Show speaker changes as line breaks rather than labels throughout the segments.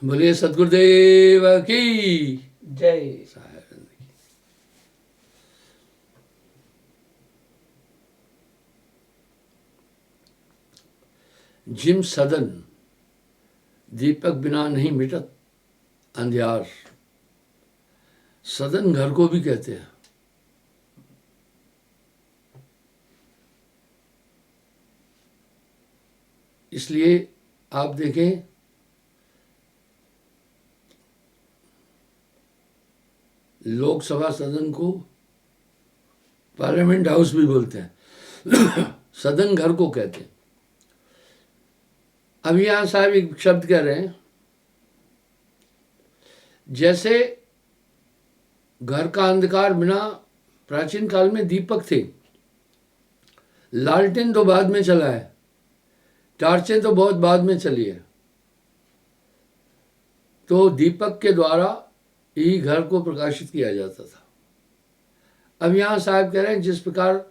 बोलिए सदगुरुदेव की
जय।
जिम सदन दीपक बिना नहीं मिटत अंधियार। सदन घर को भी कहते हैं। इसलिए आप देखें, लोकसभा सदन को पार्लियामेंट हाउस भी बोलते हैं। सदन घर को कहते हैं। अब यहां साहब एक शब्द कह रहे हैं, जैसे घर का अंधकार बिना प्राचीन काल में दीपक थे, लालटेन तो बाद में चला है, टार्चें तो बहुत बाद में चली है, तो दीपक के द्वारा ही घर को प्रकाशित किया जाता था। अब यहां साहब कह रहे हैं, जिस प्रकार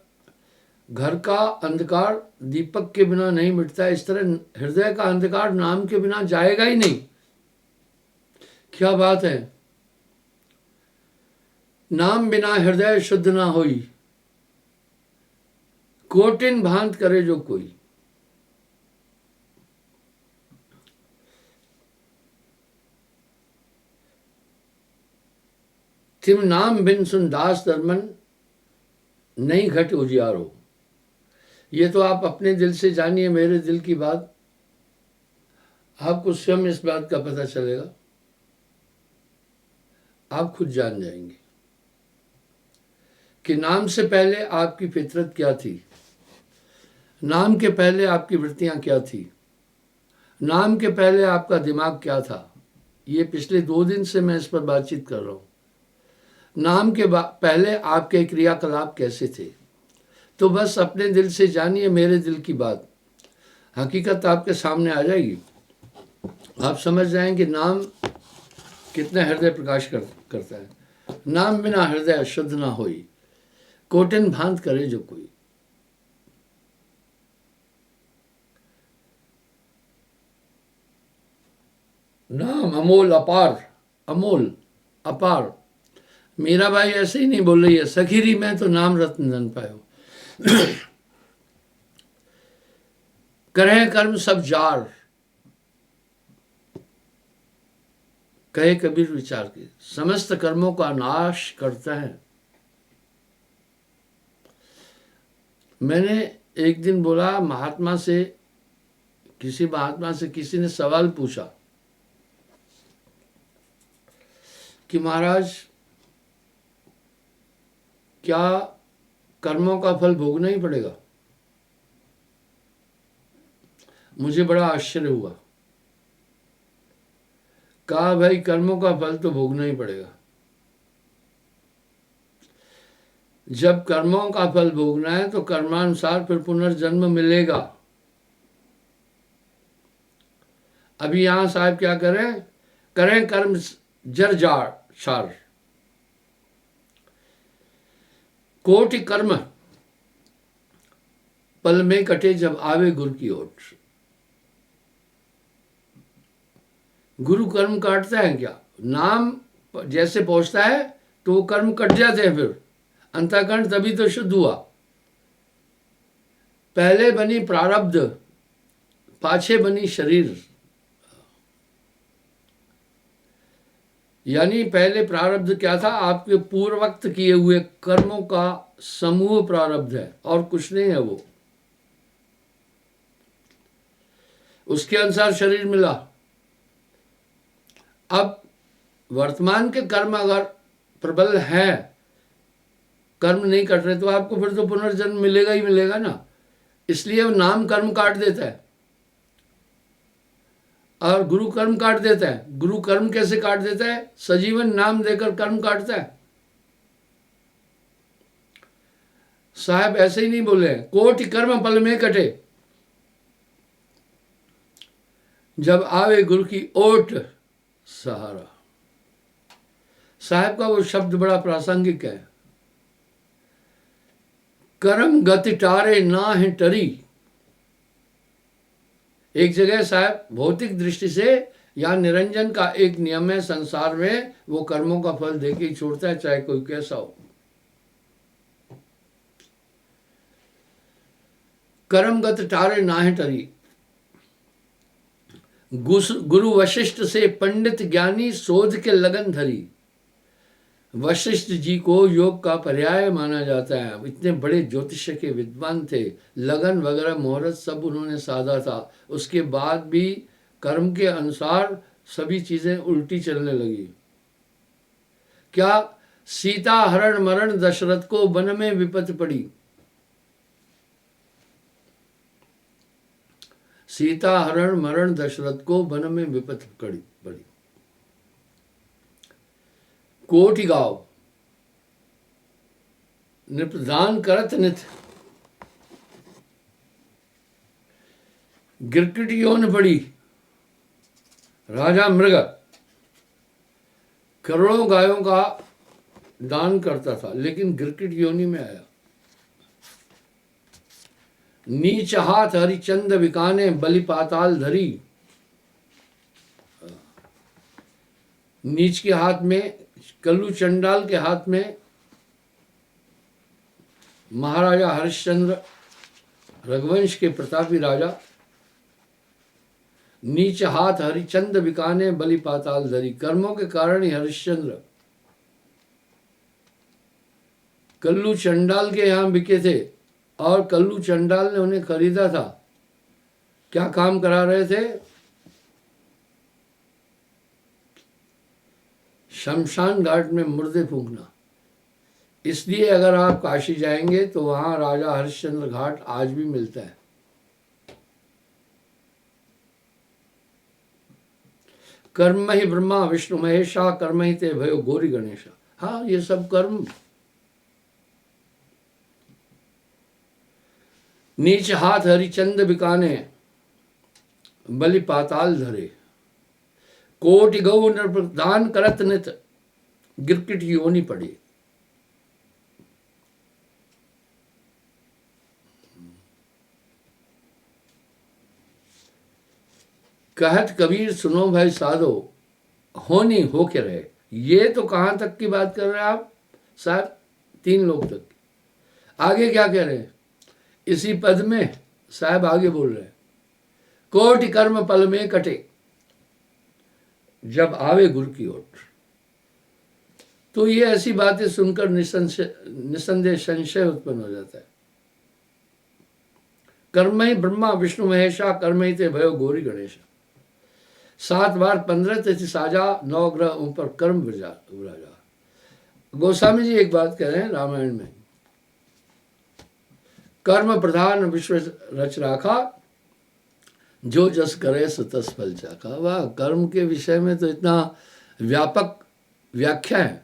घर का अंधकार दीपक के बिना नहीं मिटता, इस तरह हृदय का अंधकार नाम के बिना जाएगा ही नहीं। क्या बात है। नाम बिना हृदय शुद्ध ना होई, कोटिन भांत करे जो कोई। तिम नाम बिन सुन दास दरमन नहीं घट उजियारो। ये तो आप अपने दिल से जानिए मेरे दिल की बात, आपको स्वयं इस बात का पता चलेगा, आप खुद जान जाएंगे कि नाम से पहले आपकी फितरत क्या थी, नाम के पहले आपकी वृत्तियां क्या थी, नाम के पहले आपका दिमाग क्या था। ये पिछले 2 दिन से मैं इस पर बातचीत कर रहा हूं। नाम के पहले आपके क्रियाकलाप कैसे थे। तो बस अपने दिल से जानिए मेरे दिल की बात, हकीकत आपके सामने आ जाएगी। आप समझ जाएंगे नाम कितना हृदय प्रकाश करता है। नाम बिना हृदय शुद्ध ना होई, कोटिन भांत करे जो कोई। नाम अमोल अपार, अमोल अपार। मीरा भाई ऐसे ही नहीं बोल रही है, सखीरी में तो नाम रत्न जन पायो। करें कर्म सब जार, कहे कबीर विचार के, समस्त कर्मों का नाश करता है। मैंने एक दिन बोला महात्मा से, किसी महात्मा से किसी ने सवाल पूछा कि महाराज क्या कर्मों का फल भोगना ही पड़ेगा। मुझे बड़ा आश्चर्य हुआ। कहा भाई कर्मों का फल तो भोगना ही पड़ेगा। जब कर्मों का फल भोगना है तो कर्मानुसार फिर पुनर्जन्म मिलेगा। अभी यहां साहब क्या करें, करें कर्म जर जार सार, कोटि कर्म पल में कटे जब आवे गुरु की ओट। गुरु कर्म काटता है क्या? नाम जैसे पहुंचता है तो वो कर्म कट जाते हैं, फिर अंतःकरण तभी तो शुद्ध हुआ। पहले बनी प्रारब्ध, पाछे बनी शरीर। यानी पहले प्रारब्ध क्या था? आपके पूर्ववक्त किए हुए कर्मों का समूह प्रारब्ध है और कुछ नहीं है वो। उसके अनुसार शरीर मिला। अब वर्तमान के कर्म अगर प्रबल है, कर्म नहीं कट रहे, तो आपको फिर तो पुनर्जन्म मिलेगा ही मिलेगा ना। इसलिए वो नाम कर्म काट देता है और गुरु कर्म काट देता है। गुरु कर्म कैसे काट देता है? सजीवन नाम देकर कर्म काटता है। साहब ऐसे ही नहीं बोले, कोटि कर्म पल में कटे जब आवे गुरु की ओट सहारा। साहब का वो शब्द बड़ा प्रासंगिक है। कर्म गति टारे ना है टरी। एक जगह साहब भौतिक दृष्टि से यहाँ निरंजन का एक नियम है संसार में, वो कर्मों का फल देके ही छोड़ता है, चाहे कोई कैसा हो। कर्मगत टारे नाहे टरी, गुरु वशिष्ठ से पंडित ज्ञानी शोध के लगन धरी। वशिष्ठ जी को योग का पर्याय माना जाता है। इतने बड़े ज्योतिष के विद्वान थे, लगन वगैरह मुहूर्त सब उन्होंने साधा था। उसके बाद भी कर्म के अनुसार सभी चीजें उल्टी चलने लगी। क्या? सीता हरण मरण दशरथ को वन में विपत्ति पड़ी। सीता हरण मरण दशरथ को वन में विपत्ति पड़ी। कोटि गाव निपदान करत नित, गिरकिट योन पड़ी। राजा मृग करोड़ों गायों का दान करता था, लेकिन गिरकिट योनि में आया। नीच हाथ हरिचंद विकाने, बलि पाताल धरी। नीच के हाथ में, कल्लू चंडाल के हाथ में महाराजा हरिश्चंद्र, रघुवंश के प्रतापी राजा। नीच हाथ हरिचंद विकाने, बलि पाताल धरी। कर्मों के कारण ही हरिश्चंद्र कल्लू चंडाल के यहां बिके थे, और कल्लू चंडाल ने उन्हें खरीदा था। क्या काम करा रहे थे? शमशान घाट में मुर्दे फूंकना। इसलिए अगर आप काशी जाएंगे तो वहां राजा हरिश्चंद्र घाट आज भी मिलता है। कर्म ही ब्रह्मा विष्णु महेशा, कर्म ही ते भयो गौरी गणेशा। हाँ, ये सब कर्म। नीच हाथ हरिचंद बिकाने, बलि पाताल धरे। कोटि गौ नरप्रदान करत नित, गिरकिट योनि पड़ी। कहत कबीर सुनो भाई साधो, होनी हो के रहे। ये तो कहां तक की बात कर रहे हैं आप साहब? 3 लोग तक। आगे क्या कह रहे हैं इसी पद में? साहब आगे बोल रहे हैं, कोटि कर्म पल में कटे, जब आवे गुरु की ओट। तो ये ऐसी बातें सुनकर निसंदेह संशय उत्पन्न हो जाता है। कर्म ही ब्रह्मा विष्णु महेशा, कर्म ही ते भयो गौरी गणेशा। 7 बार 15 तिथि साजा, 9 ग्रह ऊपर कर्म विराजा। गोस्वामी जी एक बात कह रहे हैं रामायण में, कर्म प्रधान विश्व रच राखा, जो जस करे सो तस फल चाखा। वाह, कर्म के विषय में तो इतना व्यापक व्याख्या है।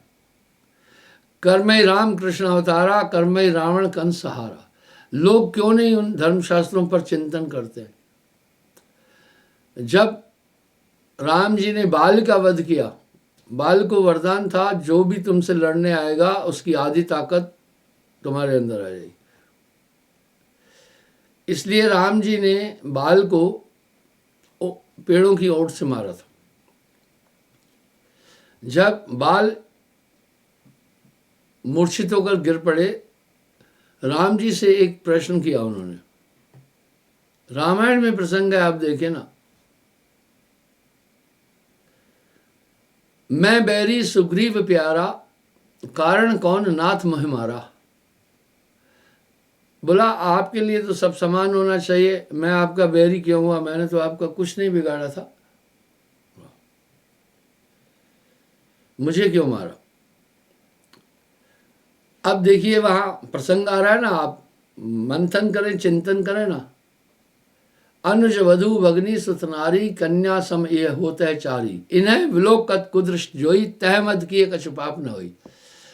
कर्म ही राम कृष्ण अवतारा, कर्म ही रावण कंस सहारा। लोग क्यों नहीं उन धर्मशास्त्रों पर चिंतन करते? जब राम जी ने बाल का वध किया, बाल को वरदान था जो भी तुमसे लड़ने आएगा उसकी आधी ताकत तुम्हारे अंदर आ जाएगी। इसलिए राम जी ने बाल को पेड़ों की ओट से मारा था। जब बाल मूर्छित होकर गिर पड़े, राम जी से एक प्रश्न किया उन्होंने। रामायण में प्रसंग है, आप देखें ना। मैं बैरी सुग्रीव प्यारा, कारण कौन नाथ मोह मारा। बोला आपके लिए तो सब समान होना चाहिए, मैं आपका बैरी क्यों हुआ? मैंने तो आपका कुछ नहीं बिगाड़ा था, मुझे क्यों मारा? अब देखिए वहां प्रसंग आ रहा है ना, आप मंथन करें, चिंतन करें ना। अनुज वधु भगनी सुत नारी, कन्या सम ये होता है चारी। इन्हें विलोकत कुदृष्ट जोई, तह मद किए कछु पाप न होई।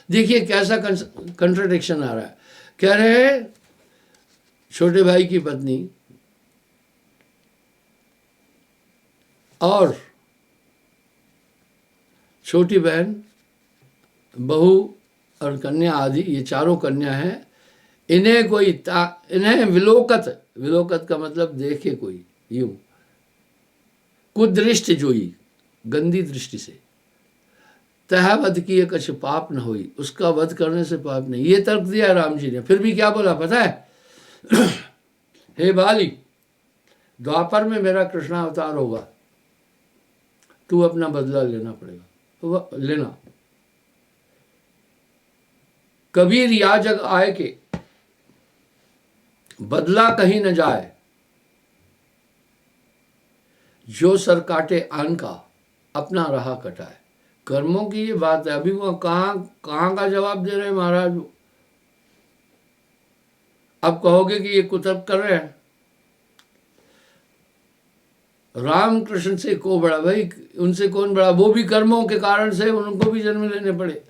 देखिए कैसा कंट्रडिक्शन आ रहा है। कह रहे हैं छोटे भाई की पत्नी और छोटी बहन, बहू और कन्या आदि, ये चारों कन्या हैं। इन्हें कोई इन्हें विलोकत का मतलब देखे कोई, यूं कुदृष्ट जोई, गंदी दृष्टि से। तह वध किए कछ पाप न हुई, उसका वध करने से पाप नहीं, ये तर्क दिया राम जी ने। फिर भी क्या बोला पता है? हे बाली, द्वापर में मेरा कृष्णावतार होगा, तू अपना बदला लेना पड़ेगा, लेना। कबीर या जग आए के बदला कहीं न जाए, जो सर काटे आन का अपना राह कटाए। कर्मों की ये बात है। अभी वो कहाँ का जवाब दे रहे हैं महाराज। अब कहोगे कि ये कुतर्क कर रहे हैं। राम कृष्ण से को बड़ा भाई, उनसे कौन बड़ा? वो भी कर्मों के कारण से उनको भी जन्म लेने पड़े।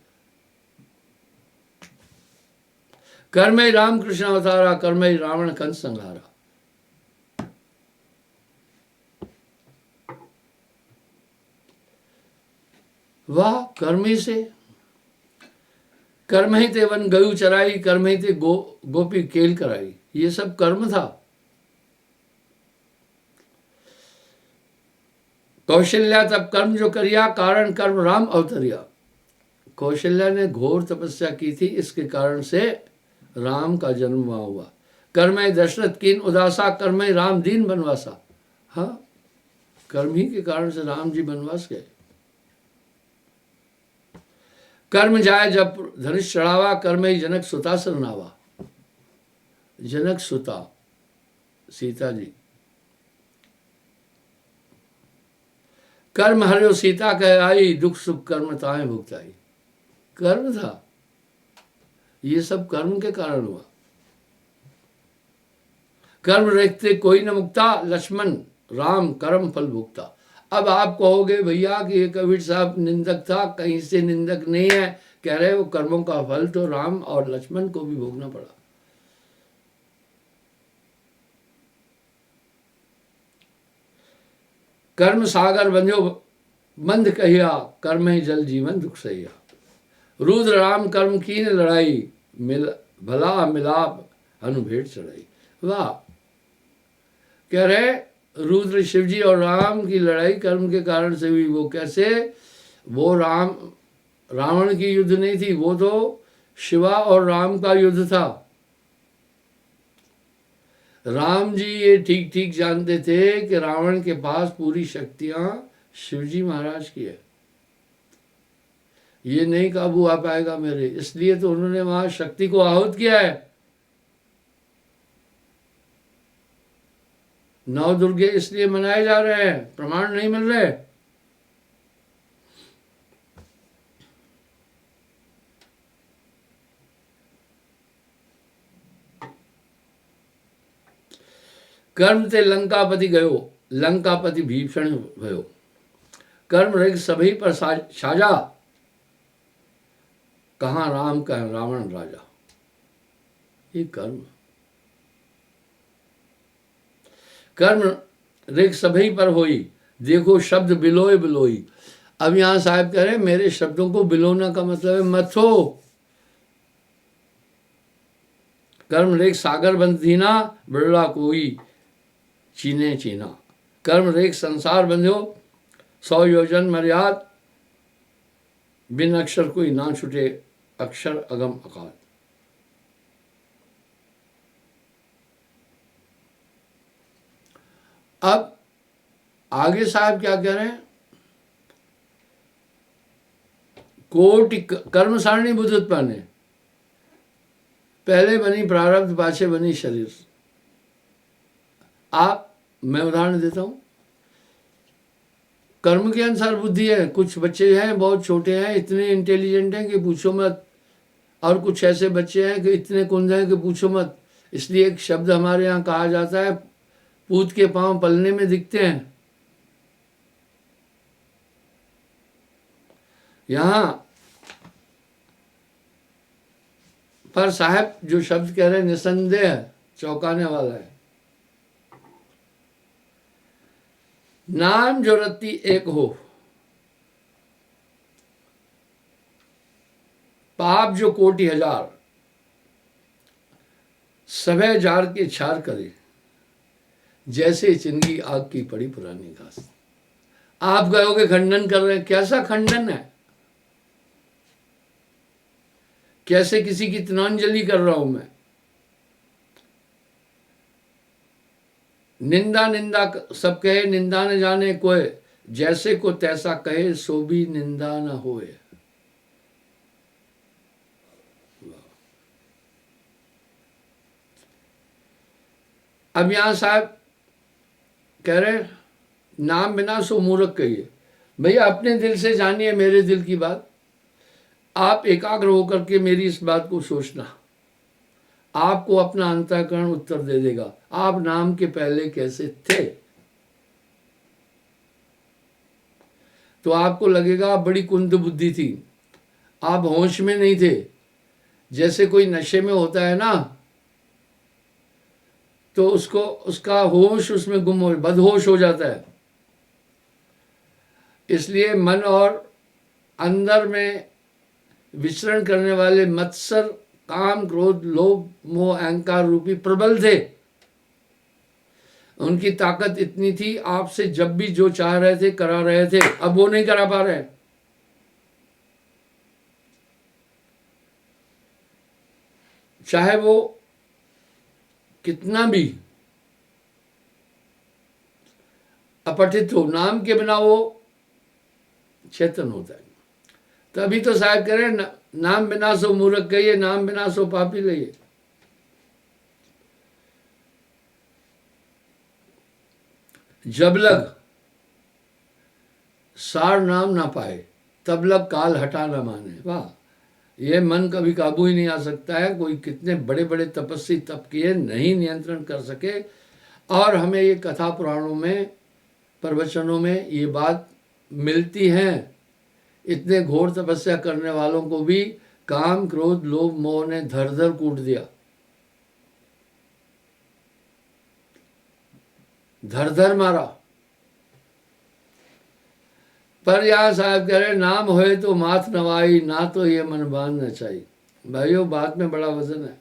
कर्म ही राम कृष्ण अवतारा, कर्म ही रावण कंस संहारा। वाह, कर्म ही से, कर्म ही ते वन गयु चराई, कर्म ही ते गोपी केल कराई। ये सब कर्म था। कौशल्या तब कर्म जो करिया, कारण कर्म राम अवतरिया। कौशल्या ने घोर तपस्या की थी, इसके कारण से राम का जन्म वहां हुआ। कर्मय दशरथ कीन उदासा, कर्मय राम दीन बनवासा। हाँ, कर्म ही के कारण से राम जी बनवास गए। कर्म जाए जब धनुष चढ़ावा, कर्म ही जनक सुता सरनावा। जनक सुता सीता जी। कर्म हरियो सीता कह आई, दुख सुख कर्म ताए भुगताई। कर्म था, ये सब कर्म के कारण हुआ। कर्म रखते कोई न मुक्ता, लक्ष्मण राम कर्म फल भुगता। अब आप कहोगे भैया कि ये कबीर साहब निंदक था, कहीं से निंदक नहीं है, कह रहे वो कर्मों का फल तो राम और लक्ष्मण को भी भोगना पड़ा। कर्म सागर बंध्यो मंद कहिया, कर्म ही जल जीवन दुख सहिया। रुद्र राम कर्म कीन लड़ाई, भला मिलाप अनुभेट चढ़ाई। वाह, कह रहे रुद्र शिव जी और राम की लड़ाई कर्म के कारण से हुई। वो कैसे? वो रावण की युद्ध नहीं थी, वो तो शिवा और राम का युद्ध था। राम जी ये ठीक ठीक जानते थे कि रावण के पास पूरी शक्तियां शिवजी महाराज की है, ये नहीं काबू आ पाएगा मेरे, इसलिए तो उन्होंने वहां शक्ति को आहूत किया है। नौ दुर्गे इसलिए मनाए जा रहे हैं, प्रमाण नहीं मिल रहे। कर्म ते लंकापति गयो, लंकापति भीषण भयो। कर्म रग सभी पर साजा, कहाँ राम का रावण राजा। ये कर्म रेख सभी पर होई, देखो शब्द बिलोय बिलोई। अब यहां साहब कह रहे मेरे शब्दों को बिलोना का मतलब है मथो। कर्म रेख सागर बंधीना, बिरला कोई चीने चीना। कर्म रेख संसार बंध्यो, 100 योजन मर्याद, बिन अक्षर कोई ना छुटे, अक्षर अगम अकाल। अब आगे साहब क्या कह रहे हैं? कोटि कर्म सारणी बुद्ध उत्पन्न, पहले बनी प्रारब्ध, पाछे बनी शरीर। मैं उदाहरण देता हूं। कर्म के अनुसार बुद्धि है। कुछ बच्चे हैं बहुत छोटे हैं, इतने इंटेलिजेंट हैं कि पूछो मत, और कुछ ऐसे बच्चे हैं कि इतने कुंद हैं कि पूछो मत। इसलिए एक शब्द हमारे यहाँ कहा जाता है, पूत के पांव पलने में दिखते हैं। यहां पर साहब जो शब्द कह रहे हैं निसंदेह चौंकाने वाला है। नाम जो रत्ती एक हो, पाप जो कोटि हजार, सभे जार के छार करे, जैसे चिंगी आग की पड़ी पुरानी घास। आप कहोगे खंडन कर रहे हैं, कैसा खंडन है? कैसे किसी की तिलांजलि कर रहा हूं मैं? निंदा निंदा सब कहे, निंदा न जाने कोय, जैसे को तैसा कहे सो भी निंदा न होए। अब यहां साहब कह रहे नाम बिना सो मूर्ख कहिए। भैया अपने दिल से जानिए मेरे दिल की बात। आप एकाग्र होकर के मेरी इस बात को सोचना, आपको अपना अंतःकरण उत्तर दे देगा। आप नाम के पहले कैसे थे? तो आपको लगेगा आप बड़ी कुंद बुद्धि थी, आप होश में नहीं थे। जैसे कोई नशे में होता है ना, तो उसको उसका होश उसमें गुम हो, बदहोश हो जाता है। इसलिए मन और अंदर में विचरण करने वाले मत्सर, काम, क्रोध, लोभ, मोह, अहंकार रूपी प्रबल थे। उनकी ताकत इतनी थी, आपसे जब भी जो चाह रहे थे करा रहे थे। अब वो नहीं करा पा रहे। चाहे वो कितना भी अपठित हो, नाम के बिना वो चेतन होता है। तभी तो साहब कह रहे नाम बिना सो मूर्ख कहिए, नाम बिना सो पापी लइए। जब लग सार नाम ना पाए, तब लग काल हटा ना माने। वाह, ये मन कभी काबू ही नहीं आ सकता है। कोई कितने बड़े बड़े तपस्वी तप किए, नहीं नियंत्रण कर सके। और हमें ये कथा पुराणों में, प्रवचनों में ये बात मिलती है। इतने घोर तपस्या करने वालों को भी काम, क्रोध, लोभ, मोह ने धर धर कूट दिया, धर धर मारा। पर यहां साहब कह रहे नाम होए तो माथ नवाई, ना तो ये मन बांधना चाहिए। भाइयों, बात में बड़ा वजन है।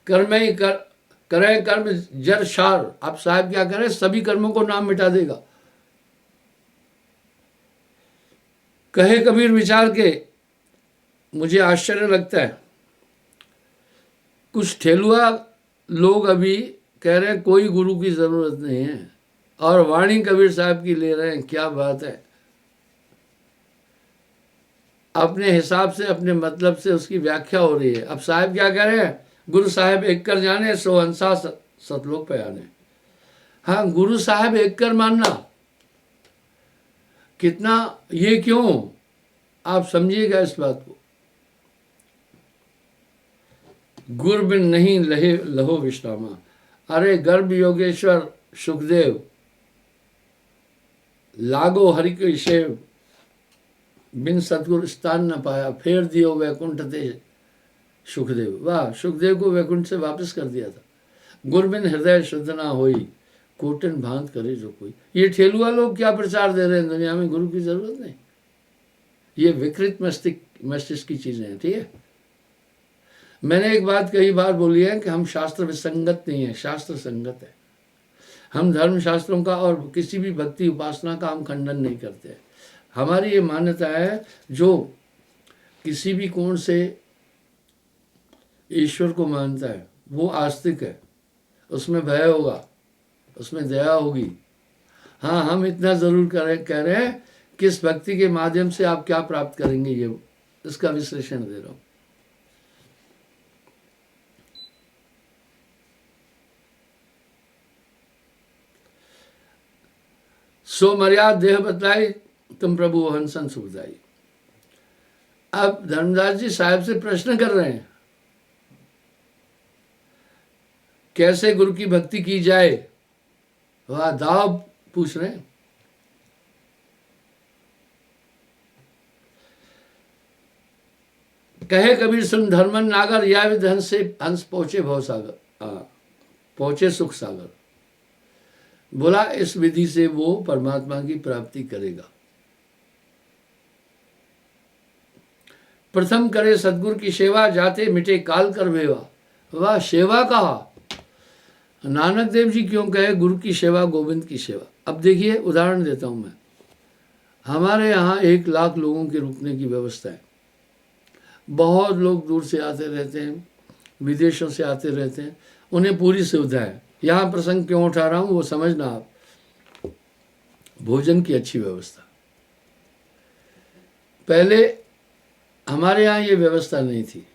कर्म ही करें कर्म जर शार। अब साहब क्या करें, सभी कर्मों को नाम मिटा देगा। कहे कबीर विचार के, मुझे आश्चर्य लगता है, कुछ ठेलुआ लोग अभी कह रहे हैं कोई गुरु की जरूरत नहीं है, और वाणी कबीर साहब की ले रहे हैं। क्या बात है! अपने हिसाब से, अपने मतलब से उसकी व्याख्या हो रही है। अब साहब क्या कह रहे हैं, गुरु साहब एक कर जाने, सो हंसा सतलोक पे आने। हाँ, गुरु साहब एक कर मानना कितना, ये क्यों, आप समझिएगा इस बात को। गुर बिन नहीं लहे लहो विश्रामा। अरे गर्भ योगेश्वर सुखदेव, लागो हरि के शेव, बिन सतगुरु स्थान न पाया, फेर दियो वैकुंठ ते सुखदेव। वाह, सुखदेव को वैकुंठ से वापस कर दिया था। गुर बिन हृदय शुद्ध ना होई, कोटन भांत करे जो कोई। ये ठेलुआ लोग क्या प्रचार दे रहे हैं, दुनिया में गुरु की जरूरत नहीं। ये विकृत मस्तिष्क की चीजें हैं। ठीक है, मैंने एक बात कई बार बोली है कि हम शास्त्र विसंगत नहीं है, शास्त्र संगत है। हम धर्म शास्त्रों का और किसी भी भक्ति उपासना का हम खंडन नहीं करते। हमारी ये मान्यता है, जो किसी भी कोण से ईश्वर को मानता है वो आस्तिक है, उसमें भय होगा, उसमें दया होगी। हाँ, हम इतना जरूर कह रहे हैं, किस भक्ति के माध्यम से आप क्या प्राप्त करेंगे, ये इसका विश्लेषण दे रहा हूं। सो मर्याद देह बतलाई, तुम प्रभु हंसन सुखदाई। अब धर्मदास जी साहब से प्रश्न कर रहे हैं, कैसे गुरु की भक्ति की जाए। वह दाव पूछ रहे हैं। कहे कबीर सुन धर्मन नागर, या विध हंस से हंस पहुंचे भव सागर, पहुंचे सुख सागर। बोला इस विधि से वो परमात्मा की प्राप्ति करेगा। प्रथम करे सदगुरु की सेवा, जाते मिटे काल कर भेवा। वह सेवा कहा, नानक देव जी क्यों कहे गुरु की सेवा गोविंद की सेवा? अब देखिए, उदाहरण देता हूँ मैं। हमारे यहाँ 1 लाख लोगों के रुकने की व्यवस्था है। बहुत लोग दूर से आते रहते हैं, विदेशों से आते रहते हैं, उन्हें पूरी सुविधा है। यहाँ प्रसंग क्यों उठा रहा हूँ वो समझना आप। भोजन की अच्छी व्यवस्था, पहले हमारे यहाँ ये व्यवस्था नहीं थी।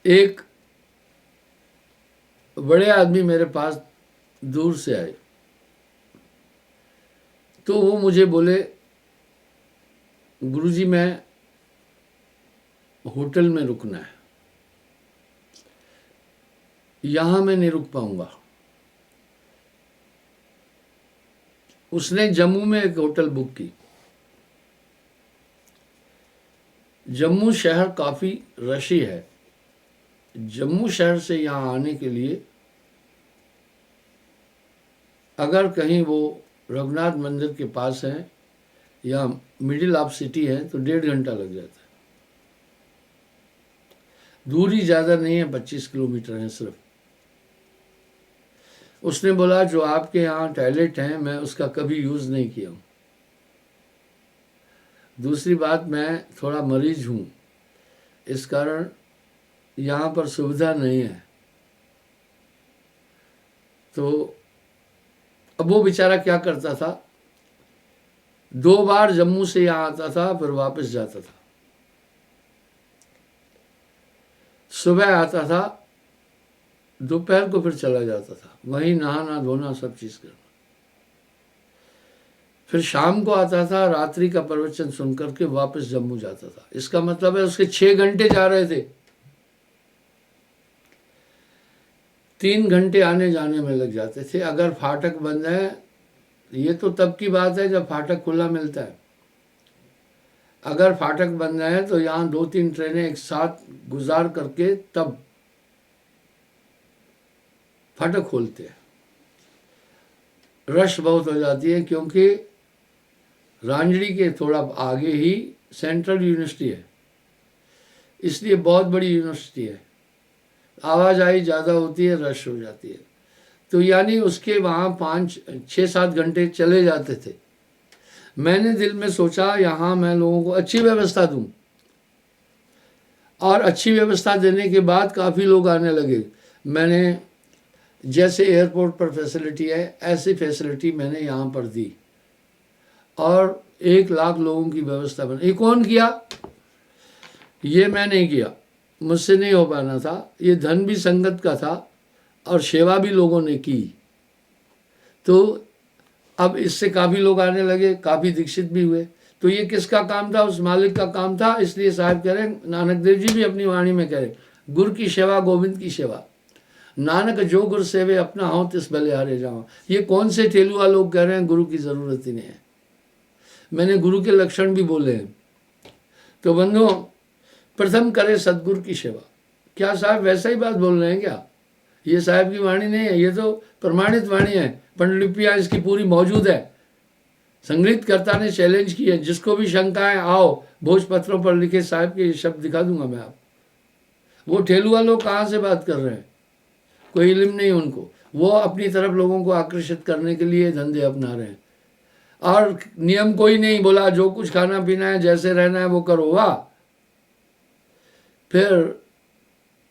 एक बड़े आदमी मेरे पास दूर से आए, तो वो मुझे बोले, गुरुजी मैं होटल में रुकना है, यहाँ मैं नहीं रुक पाऊंगा। उसने जम्मू में एक होटल बुक की। जम्मू शहर काफ़ी रशी है। जम्मू शहर से यहाँ आने के लिए अगर कहीं वो रघुनाथ मंदिर के पास है या मिडिल ऑफ सिटी है तो 1.5 घंटा लग जाता है। दूरी ज़्यादा नहीं है, 25 किलोमीटर है सिर्फ। उसने बोला जो आपके यहाँ टॉयलेट हैं मैं उसका कभी यूज़ नहीं किया हूँ। दूसरी बात, मैं थोड़ा मरीज हूँ, इस कारण यहाँ पर सुविधा नहीं है। तो अब वो बेचारा क्या करता था, 2 बार जम्मू से यहाँ आता था फिर वापस जाता था। सुबह आता था, दोपहर को फिर चला जाता था, वहीं नहाना धोना सब चीज़ करना। फिर शाम को आता था, रात्रि का प्रवचन सुन करके वापस जम्मू जाता था। इसका मतलब है उसके 6 घंटे जा रहे थे। 3 घंटे आने जाने में लग जाते थे। अगर फाटक बंद है, ये तो तब की बात है जब फाटक खुला मिलता है। अगर फाटक बंद है तो यहाँ 2-3 ट्रेनें एक साथ गुजार करके तब फाटक खोलते हैं। रश बहुत हो जाती है क्योंकि रांजड़ी के थोड़ा आगे ही सेंट्रल यूनिवर्सिटी है, इसलिए बहुत बड़ी यूनिवर्सिटी है। आवाजाही ज़्यादा होती है, रश हो जाती है। तो यानी उसके वहाँ 5-6-7 घंटे चले जाते थे। मैंने दिल में सोचा यहाँ मैं लोगों को अच्छी व्यवस्था दूँ, और अच्छी व्यवस्था देने के बाद काफ़ी लोग आने लगे। मैंने जैसे एयरपोर्ट पर फैसिलिटी है ऐसी फैसिलिटी मैंने यहाँ पर दी, और 1 लाख लोगों की व्यवस्था बनी। ये कौन किया? ये मैं नहीं किया, मुझसे नहीं हो पाना था। ये धन भी संगत का था और सेवा भी लोगों ने की। तो अब इससे काफ़ी लोग आने लगे, काफ़ी दीक्षित भी हुए। तो ये किसका काम था? उस मालिक का काम था। इसलिए साहब कह रहे हैं, नानक देव जी भी अपनी वाणी में कह रहे, गुरु की सेवा गोविंद की सेवा। नानक जो गुरु सेवे अपना हो तिस बलिहारे जाओ। ये कौन से ठेलुआ लोग कह रहे हैं गुरु की ज़रूरत ही नहीं है? मैंने गुरु के लक्षण भी बोले हैं। तो बंधुओं, प्रथम करे सदगुरु की सेवा। क्या साहब वैसा ही बात बोल रहे हैं क्या? ये साहब की वाणी नहीं है, ये तो प्रमाणित वाणी है। पंडलिपियाँ इसकी पूरी मौजूद है। संगीतकर्ता ने चैलेंज की है, जिसको भी शंकाएं आओ भोजपत्रों पर लिखे साहब के ये शब्द दिखा दूंगा मैं आप। वो ठेलुआ लोग कहाँ से बात कर रहे हैं? कोई इल्म नहीं उनको। वो अपनी तरफ लोगों को आकर्षित करने के लिए धंधे अपना रहे हैं, और नियम कोई नहीं। बोला जो कुछ खाना पीना है, जैसे रहना है वो करो। वाह! फिर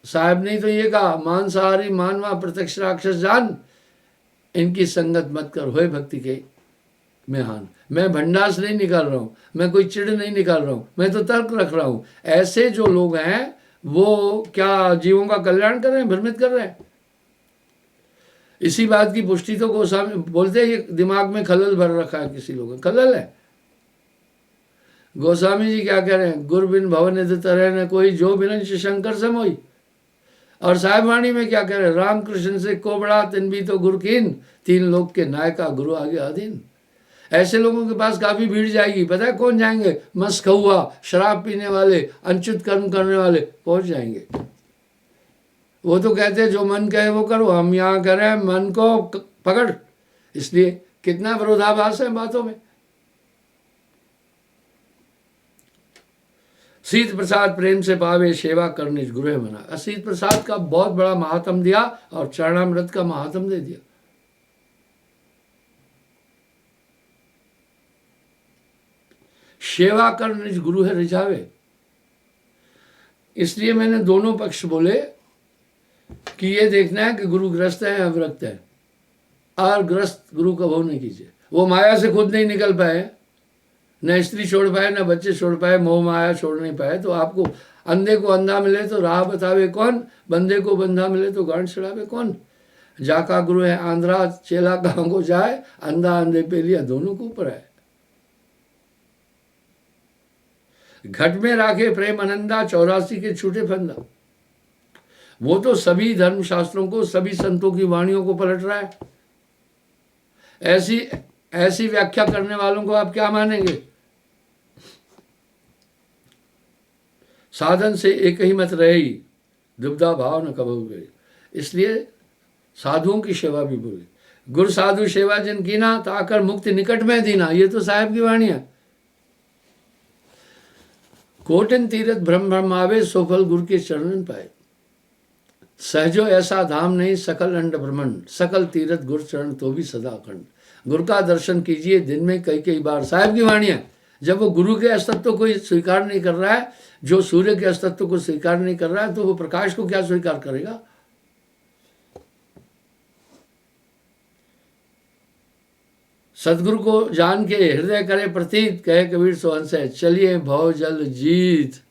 साहब ने तो ये कहा, मांसाहारी मानवा प्रत्यक्ष राक्षस जान, इनकी संगत मत कर, होए भक्ति के मेहान। मैं भंडास नहीं निकाल रहा हूँ, मैं कोई चिढ़ नहीं निकाल रहा हूँ, मैं तो तर्क रख रहा हूँ। ऐसे जो लोग हैं वो क्या जीवों का कल्याण कर रहे हैं, भ्रमित कर रहे हैं? इसी बात की पुष्टि तो गोस्वामी बोलते हैं, ये दिमाग में खलल भर रखा है किसी लोगों, खलल है। गोस्वामी जी क्या कह रहे हैं? गुर बिन भवन निध तरह न कोई, जो बिन शंकर समोई। और साहिब वाणी में क्या कह रहे हैं? रामकृष्ण से को बड़ा तिन भी तो गुरु कीन, 3 लोग के नायका गुरु आगे अधीन। ऐसे लोगों के पास काफी भीड़ जाएगी। पता है कौन जाएंगे? मस्त कौआ, शराब पीने वाले, अनुचित कर्म करने वाले पहुंच जाएंगे। वो तो कहते हैं जो मन कहे वो करो। हम यहाँ कह रहे हैं मन को पकड़। इसलिए कितना विरोधाभास है बातों में। शीत प्रसाद प्रेम से पावे, सेवा कर निज गृह मना। शीत प्रसाद का बहुत बड़ा महात्म दिया और चरणामृत का महात्म दे दिया। सेवा कर निज गुरु है रिझावे। इसलिए मैंने दोनों पक्ष बोले कि ये देखना है कि गुरु ग्रस्त है या विरक्त है, और ग्रस्त गुरु का भोग नहीं कीजिए। वो माया से खुद नहीं निकल पाए, न स्त्री छोड़ पाए, न बच्चे छोड़ पाए, मोह माया छोड़ नहीं पाए, तो आपको अंधे को अंधा मिले तो राह बतावे कौन, बंदे को बंधा मिले तो गांठ छड़ावे कौन। जाका गुरु है आंध्रा, चेला कहाँ को जाए, अंधा अंधे पे लिया दोनों को ऊपर है। घट में राखे प्रेम आनंदा, 84 के छूटे फंदा। वो तो सभी धर्मशास्त्रों को, सभी संतों की वाणियों को पलट रहा है। ऐसी व्याख्या करने वालों को आप क्या मानेंगे। साधन से एक ही मत रहे ही, दुविधा भाव न कबहू गए। इसलिए साधुओं की सेवा भी बोले, गुरु साधु सेवा जिन कीना, ताकर मुक्ति निकट में दीना। ये तो साहब की वाणी है। कोटिन तीरथ भ्रम भ्रम आवे, सोफल गुरु के चरणन पाए। सहजो ऐसा धाम नहीं, सकल अंड ब्रह्मंड, सकल तीरथ गुरु चरण तो भी सदा अखंड। गुरु का दर्शन कीजिए दिन में कई कई बार। साहब की वाणी है। जब वो गुरु के अस्तित्व को स्वीकार नहीं कर रहा है, जो सूर्य के अस्तित्व को स्वीकार नहीं कर रहा है, तो वो प्रकाश को क्या स्वीकार करेगा। सदगुरु को जान के हृदय करे प्रतीत, कहे कबीर सोहन से, चलिए भव जल जीत।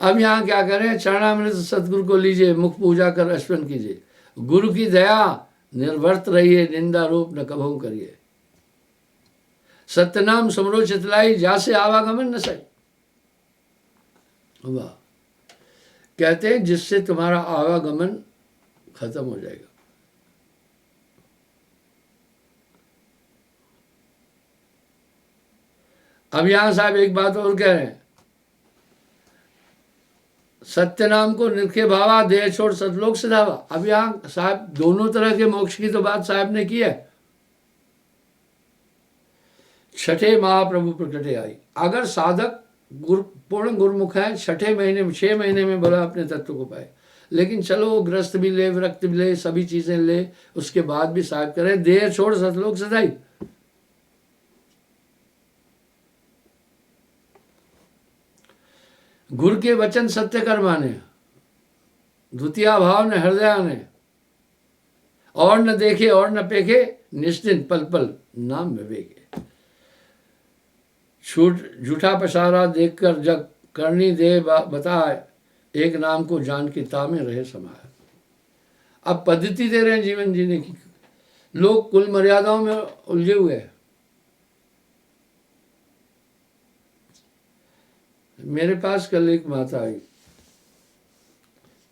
अब यहाँ क्या करें, चरणामृत सदगुरु को लीजिए, मुख पूजा कर अर्पण कीजिए। गुरु की दया निर्वर्त रहिए, निंदा रूप न कभू करिए। सत्यनाम समरो चितलाई, जासे आवागमन न सही। वाह, कहते हैं जिससे तुम्हारा आवागमन खत्म हो जाएगा। अब यहां साहब एक बात और कह रहे हैं, सत्य नाम को निरखे भावा, देह छोड़ सतलोक से धावा। अब यहां साहब दोनों तरह के मोक्ष की तो बात साहब ने की है। छठे महाप्रभु प्रकटे आई। अगर साधक पूर्ण गुरुमुख है, 6 महीने में बोला अपने तत्व को पाए। लेकिन चलो ग्रस्त भी ले, विरक्त भी ले, सभी चीजें ले, उसके बाद भी साहब करें देह छोड़ सतलोक सदाई। गुरु के वचन सत्य कर माने, द्वितीय भाव न हृदय ने, और न देखे और न पेखे, निश्चिंत पल पल नाम विवेके। झूठा पसारा देखकर जग करनी दे बताए, एक नाम को जान के तामे रहे समाये। अब पद्धति दे रहे हैं जीवन जीने की। लोग कुल मर्यादाओं में उलझे हुए हैं। मेरे पास कल एक माता आई,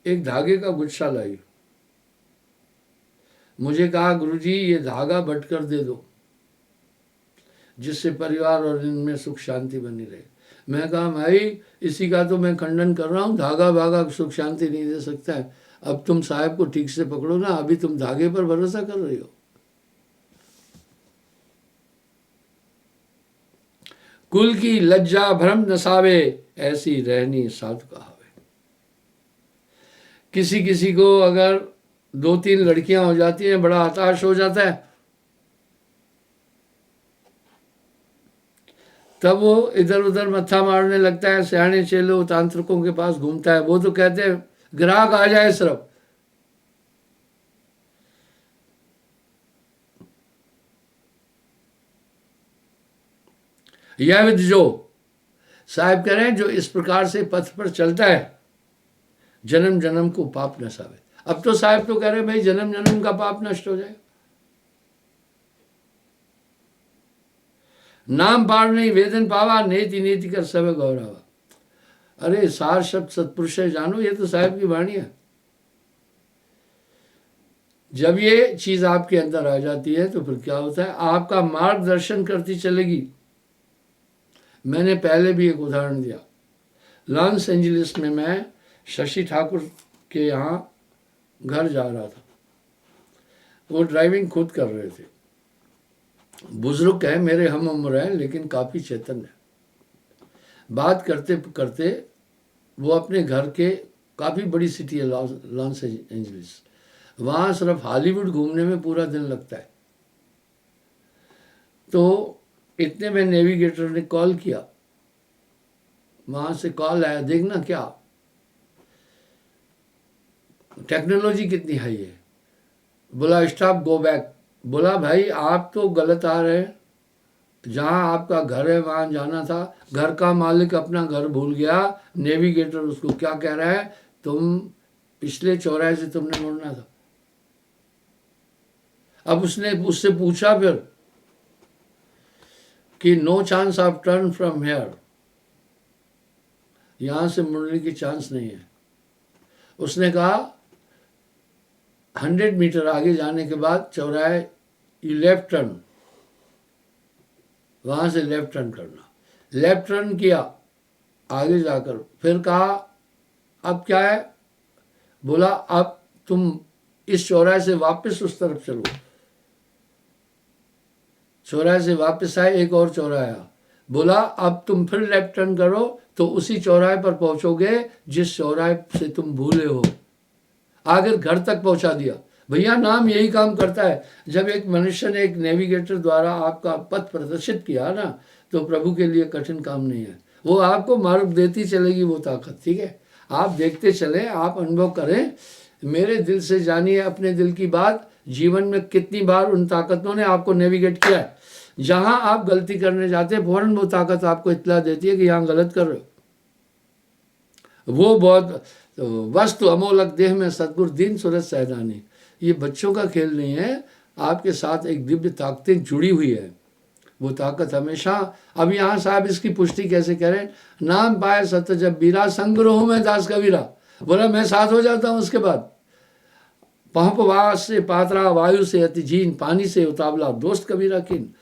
एक धागे का गुच्छा लाई। मुझे कहा गुरुजी ये धागा बंटकर दे दो, जिससे परिवार और इनमें सुख शांति बनी रहे। मैं कहा भाई इसी का तो मैं खंडन कर रहा हूँ, धागा भागा सुख शांति नहीं दे सकता है। अब तुम साहब को ठीक से पकड़ो ना, अभी तुम धागे पर भरोसा कर रही हो। कुल की लज्जा भ्रम नसावे, ऐसी रहनी साधु कहावे। किसी किसी को अगर 2-3 लड़कियां हो जाती हैं, बड़ा हताश हो जाता है। तब वो इधर उधर मत्था मारने लगता है, सियाने चेलो तांत्रिकों के पास घूमता है। वो तो कहते हैं ग्राहक आ जाए सिर्फ। यह विद जो साहब कह रहे हैं, जो इस प्रकार से पथ पर चलता है, जन्म जन्म को पाप नसावे। अब तो साहब तो कह रहे हैं भाई जन्म जन्म का पाप नष्ट हो जाए। नाम पार नहीं वेदन पावा, नेति नेति कर सब गौरावा। अरे सार शब्द सत्पुरुष है जानो, ये तो साहब की वाणी है। जब ये चीज आपके अंदर आ जाती है तो फिर क्या होता है, आपका मार्गदर्शन करती चलेगी। मैंने पहले भी एक उदाहरण दिया। लॉस एंजलिस में मैं शशि ठाकुर के यहाँ घर जा रहा था। वो ड्राइविंग खुद कर रहे थे। बुजुर्ग है, मेरे हम उम्र हैं, लेकिन काफ़ी चेतन है। बात करते करते वो अपने घर के, काफ़ी बड़ी सिटी है लॉस एंजलिस, वहाँ सिर्फ हॉलीवुड घूमने में पूरा दिन लगता है। तो इतने में नेविगेटर ने कॉल किया, वहाँ से कॉल आया, देखना क्या टेक्नोलॉजी कितनी हाई है। बोला स्टॉप गो बैक। बोला भाई आप तो गलत आ रहे हैं, जहाँ आपका घर है वहाँ जाना था। घर का मालिक अपना घर भूल गया। नेविगेटर उसको क्या कह रहा है, तुम पिछले चौराहे से तुमने मुड़ना था। अब उसने उससे पूछा फिर कि no chance of turn from here, यहाँ से मुड़ने की चांस नहीं है। उसने कहा 100 मीटर आगे जाने के बाद चौराहे यू लेफ्ट टर्न, वहाँ से लेफ्ट टर्न करना। लेफ्ट टर्न किया आगे जाकर, फिर कहा अब क्या है। बोला अब तुम इस चौराहे से वापस उस तरफ चलो। चौराहे से वापस आए, एक और चौराहा आया। बोला अब तुम फिर लेफ्ट टर्न करो तो उसी चौराहे पर पहुंचोगे जिस चौराहे से तुम भूले हो। आखिर घर तक पहुंचा दिया। भैया नाम यही काम करता है। जब एक मनुष्य ने एक नेविगेटर द्वारा आपका पथ प्रदर्शित किया ना, तो प्रभु के लिए कठिन काम नहीं है। वो आपको मार्ग देती चलेगी वो ताकत, ठीक है। आप देखते चले, आप अनुभव करें, मेरे दिल से जानिए अपने दिल की बात। जीवन में कितनी बार उन ताकतों ने आपको नेविगेट किया है। जहां आप गलती करने जाते हैं फौरन वो ताकत आपको इत्तला देती है कि यहाँ गलत कर रहे हो। वो बहुत वस्तु अमोलक देह में सतगुरु दीन सूरज सैदानी, ये बच्चों का खेल नहीं है। आपके साथ एक दिव्य ताकतें जुड़ी हुई है। वो ताकत हमेशा, अब यहाँ साहब इसकी पुष्टि कैसे करें। नाम पाए सत्य जब बीरा, संग्रह में दास कबीरा। बोला मैं साथ हो जाता हूँ। उसके बाद पहुँपवास से पात्रा, वायु से अति जीन, पानी से उतावला, दोस्त कबीरा किन।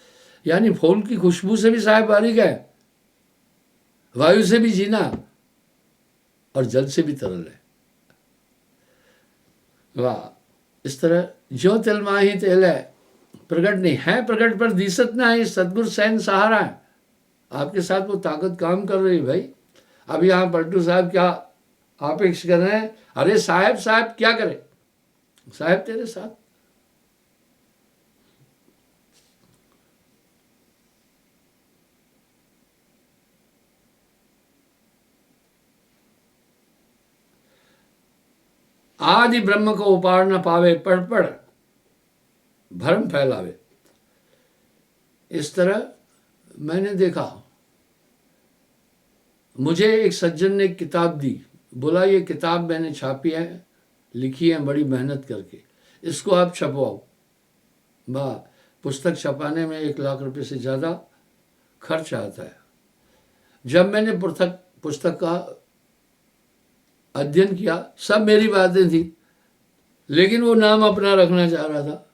यानी फूल की खुशबू से भी साहब बारीक है, वायु से भी जीना और जल से भी तरल है। वाह, इस तरह जो तिल माही तेल है प्रकट नहीं है, प्रकट पर दिसत ना है, सतगुरु सैन सहारा है। आपके साथ वो ताकत काम कर रही है भाई। अब यहाँ पलटू साहब क्या अपेक्ष कर रहे हैं, अरे साहब साहब क्या करे, साहब तेरे साथ। आदि ब्रह्म को उपाड़ न पावे, पढ़ पढ़ भ्रम फैलावे। इस तरह मैंने देखा, मुझे एक सज्जन ने एक किताब दी। बोला ये किताब मैंने छापी है, लिखी है बड़ी मेहनत करके, इसको आप छपवाओ। वाह, पुस्तक छपाने में 1 लाख रुपए से ज़्यादा खर्च आता है। जब मैंने पुस्तक का अध्ययन किया, सब मेरी बातें थी, लेकिन वो नाम अपना रखना चाह रहा था।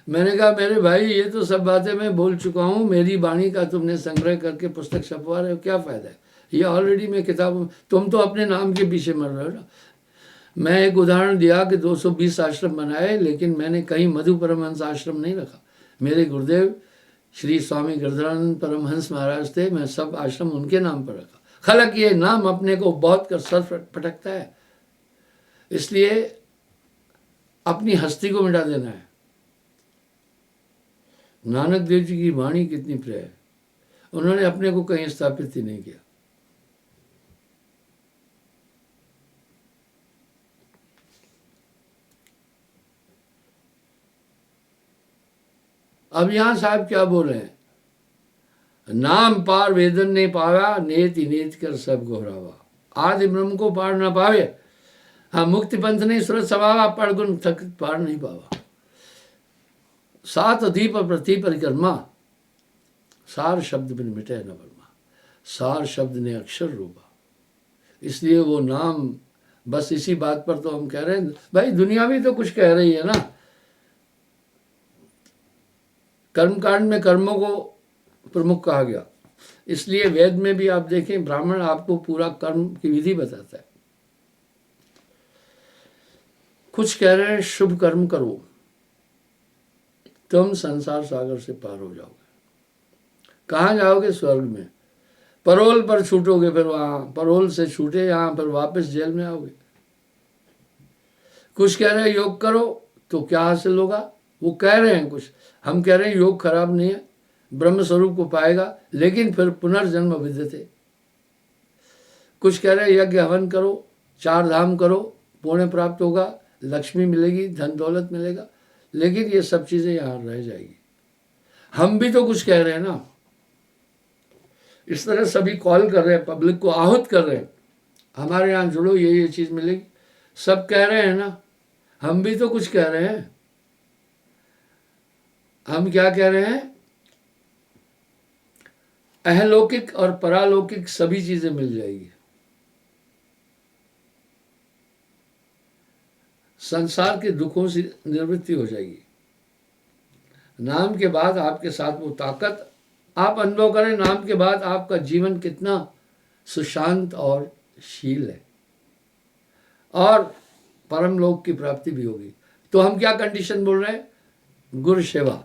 मैंने कहा मेरे भाई ये तो सब बातें मैं बोल चुका हूँ, मेरी वाणी का तुमने संग्रह करके पुस्तक छपवा रहे हो, क्या फ़ायदा है। ये ऑलरेडी मैं किताब, तुम तो अपने नाम के पीछे मर रहे हो ना। मैं एक उदाहरण दिया कि 220 आश्रम बनाए, लेकिन मैंने कहीं मधु परमहंस आश्रम नहीं रखा। मेरे गुरुदेव श्री स्वामी गिरधरानंद परमहंस महाराज थे, मैं सब आश्रम उनके नाम पर रखा। हालांकि ये नाम अपने को बहुत कर सर पटकता है, इसलिए अपनी हस्ती को मिटा देना है। नानक देव जी की वाणी कितनी प्रिय है, उन्होंने अपने को कहीं स्थापित ही नहीं किया। अब यहां साहब क्या बोल रहे हैं, नाम पार वेदन ने पावा, नेति नेत कर सब घोरावा। आदि ब्रह्म को पार ना पावे, हाँ मुक्ति पंथ नहीं सूरत सवावा, पढ़ गुण थक पार नहीं पावा। सात दीप प्रति परिक्रमा, सार शब्द बिन मिटे न वर्मा। सार शब्द ने अक्षर रूपा। इसलिए वो नाम, बस इसी बात पर तो हम कह रहे हैं भाई, दुनिया भी तो कुछ कह रही है ना। कर्मकांड में कर्मों को प्रमुख कहा गया, इसलिए वेद में भी आप देखें, ब्राह्मण आपको पूरा कर्म की विधि बताता है। कुछ कह रहे हैं शुभ कर्म करो, तुम संसार सागर से पार हो जाओगे। कहाँ जाओगे? स्वर्ग में। परोल पर छूटोगे, फिर वहाँ परोल से छूटे यहाँ फिर वापस जेल में आओगे। कुछ कह रहे हैं योग करो तो क्या हासिल होगा, वो कह रहे हैं कुछ, हम कह रहे हैं योग खराब नहीं है, ब्रह्म स्वरूप को पाएगा, लेकिन फिर पुनर्जन्म विद्यते। कुछ कह रहे हैं यज्ञ हवन करो, 4 धाम करो, पुण्य प्राप्त होगा, लक्ष्मी मिलेगी, धन दौलत मिलेगा, लेकिन ये सब चीज़ें यहाँ रह जाएगी। हम भी तो कुछ कह रहे हैं ना, इस तरह सभी कॉल कर रहे हैं, पब्लिक को आहूत कर रहे हैं, हमारे यहाँ जुड़ो, ये चीज़ मिलेगी, सब कह रहे हैं ना, हम भी तो कुछ कह रहे हैं। हम क्या कह रहे हैं, अहलौकिक और परालौकिक सभी चीज़ें मिल जाएगी, संसार के दुखों से निवृत्ति हो जाएगी। नाम के बाद आपके साथ वो ताकत आप अनुभव करें, नाम के बाद आपका जीवन कितना सुशांत और शील है, और परम लोक की प्राप्ति भी होगी। तो हम क्या कंडीशन बोल रहे हैं, गुरु सेवा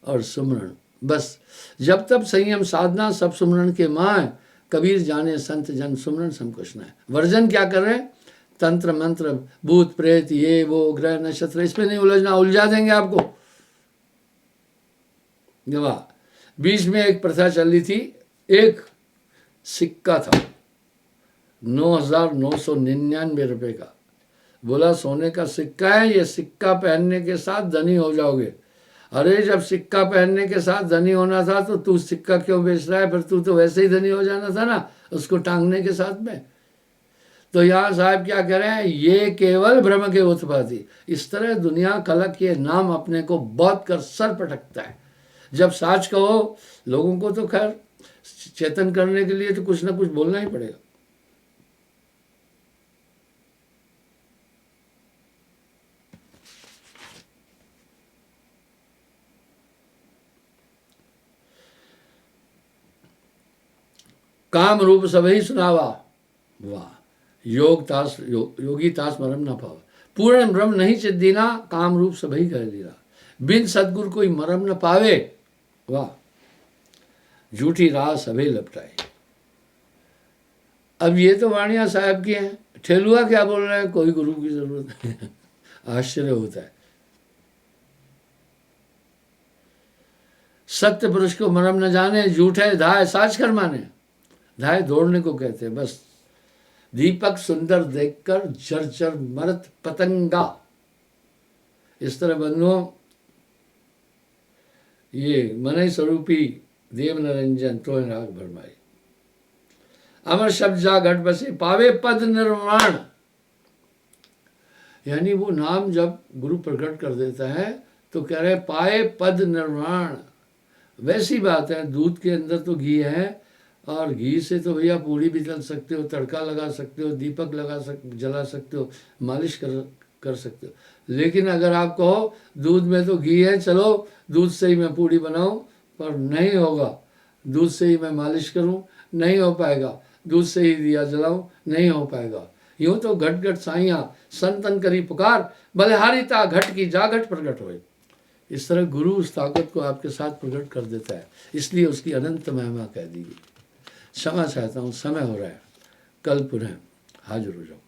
और सुमरण, बस जब तक संयम साधना सब सुमरण के माँ, कबीर जाने संत जन सुमरण संकुश न है। वर्जन क्या कर रहे हैं, तंत्र मंत्र भूत प्रेत ये वो ग्रह नक्षत्र, इसमें नहीं उलझना, उलझा देंगे आपको। वाह, बीच में एक प्रथा चल रही थी, एक सिक्का था 9,999 रुपए का, बोला सोने का सिक्का है, ये सिक्का पहनने के साथ धनी हो जाओगे। अरे जब सिक्का पहनने के साथ धनी होना था तो तू सिक्का क्यों बेच रहा है, फिर तू तो वैसे ही धनी हो जाना था ना उसको टांगने के साथ में। तो यहाँ साहब क्या कह रहे हैं, ये केवल भ्रम के उत्पत्ति। इस तरह दुनिया कलक के नाम अपने को बहुत कर सर पटकता है। जब साच कहो, लोगों को तो खैर चेतन करने के लिए तो कुछ ना कुछ बोलना ही पड़ेगा। काम रूप सभी सुनावा, वाह, योगी तास मरम न पावा, पूर्ण ब्रह्म नहीं चिद्दीना, काम रूप सभी कह लीला, बिन सदगुरु कोई मरम न पावे, वाह, झूठी राह सभी लपटाए। अब ये तो वाणिया साहब की हैं, ठेलुआ क्या बोल रहे हैं, कोई गुरु की जरूरत नहीं। आश्चर्य होता है। सत्य पुरुष को मरम न जाने, झूठे धाय साच कर माने। धाय दौड़ने को कहते हैं, बस दीपक सुंदर देखकर जर्जर मरत पतंगा। इस तरह बंधुओं, ये मनई स्वरूपी देव निरंजन तो राग भरमाई, अमर शब्द जा घट बसे, पावे पद निर्वाण। यानी वो नाम जब गुरु प्रकट कर देता है तो कह रहे पाए पद निर्वाण। वैसी बात है, दूध के अंदर तो घी है, और घी से तो भैया पूड़ी भी तल सकते हो, तड़का लगा सकते हो, दीपक जला सकते हो, मालिश कर सकते हो। लेकिन अगर आप कहो दूध में तो घी है, चलो दूध से ही मैं पूड़ी बनाऊं, पर नहीं होगा, दूध से ही मैं मालिश करूं, नहीं हो पाएगा, दूध से ही दिया जलाऊं, नहीं हो पाएगा। यूं तो घट घट साइया संतन करी पुकार, बलिहारिता घट की जा घट प्रकट होए। इस तरह गुरु उस ताकत को आपके साथ प्रकट कर देता है, इसलिए उसकी अनंत महिमा कह दी गई। क्षमा चाहता हूँ, समय हो रहा है, कल पुनः हाजिर हो जाऊँ।